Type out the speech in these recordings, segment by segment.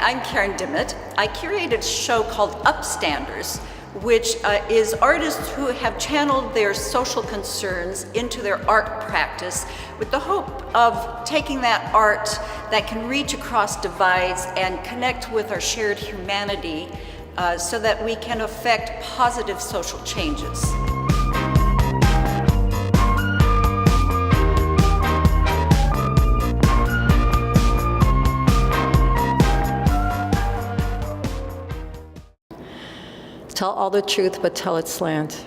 I'm Dimit. I curated a show called UPSTANDERS, which is artists who have channeled their social concerns into their art practice with the hope of taking that art that can reach across divides and connect with our shared humanity so that we can affect positive social changes. Tell all the truth, but tell it slant.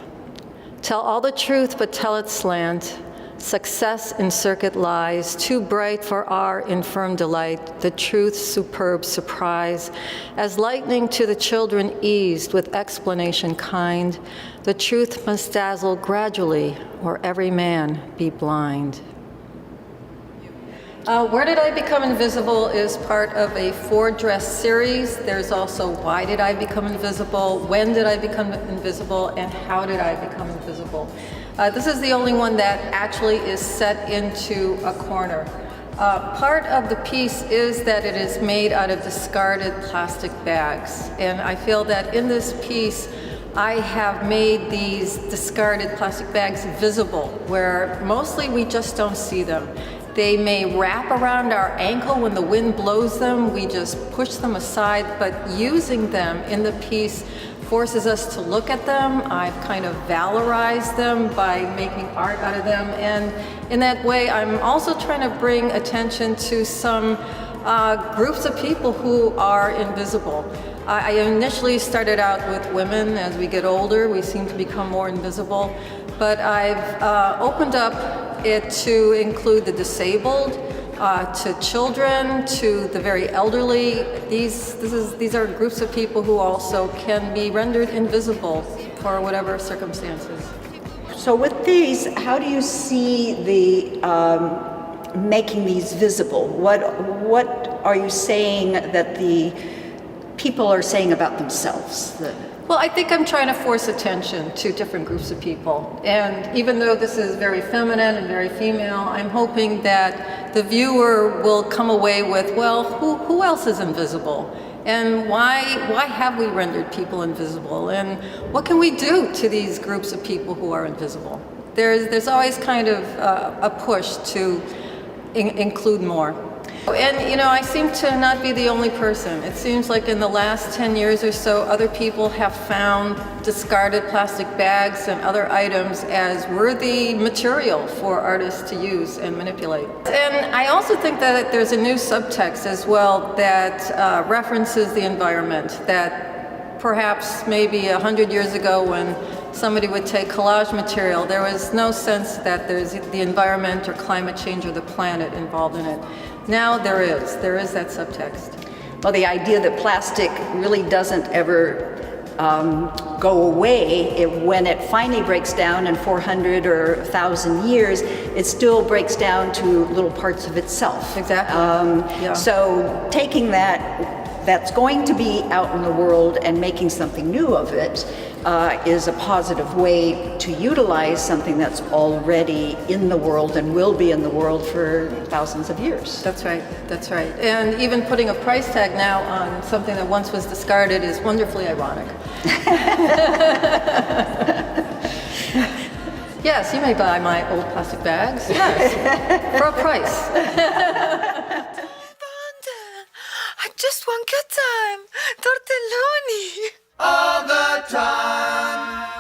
Tell all the truth, but tell it slant. Success in circuit lies, too bright for our infirm delight, the truth's superb surprise. As lightning to the children eased with explanation kind, the truth must dazzle gradually, or every man be blind. Where Did I Become Invisible is part of a 4-dress series. There's also Why Did I Become Invisible, When Did I Become Invisible, and How Did I Become Invisible. This is the only one that actually is set into a corner. Part of the piece is that it is made out of discarded plastic bags. And I feel that in this piece, I have made these discarded plastic bags visible, where mostly we just don't see them. They may wrap around our ankle when the wind blows them. We just push them aside, but using them in the piece forces us to look at them. I've kind of valorized them by making art out of them. And in that way, I'm also trying to bring attention to some groups of people who are invisible. I initially started out with women. As we get older, we seem to become more invisible. But I've opened up it to include the disabled, to children, to the very elderly. These are groups of people who also can be rendered invisible for whatever circumstances. So with these, how do you see the making these visible? What are you saying that the people are saying about themselves? Well, I think I'm trying to force attention to different groups of people. And even though this is very feminine and very female, I'm hoping that the viewer will come away with, well, who else is invisible? And why have we rendered people invisible? And what can we do to these groups of people who are invisible? There's always kind of a push to include more. And, you know, I seem to not be the only person. It seems like in the last 10 years or so, other people have found discarded plastic bags and other items as worthy material for artists to use and manipulate. And I also think that there's a new subtext as well that references the environment, that perhaps maybe 100 years ago when somebody would take collage material, there was no sense that there's the environment or climate change or the planet involved in it. Now there is that subtext. Well, the idea that plastic really doesn't ever go away, when it finally breaks down in 400 or 1,000 years, it still breaks down to little parts of itself. Exactly. Yeah. So taking that's going to be out in the world and making something new of it is a positive way to utilize something that's already in the world and will be in the world for thousands of years. That's right, that's right. And even putting a price tag now on something that once was discarded is wonderfully ironic. Yes, you may buy my old plastic bags, yes, for a price. I just want good time, tortelloni. All the time.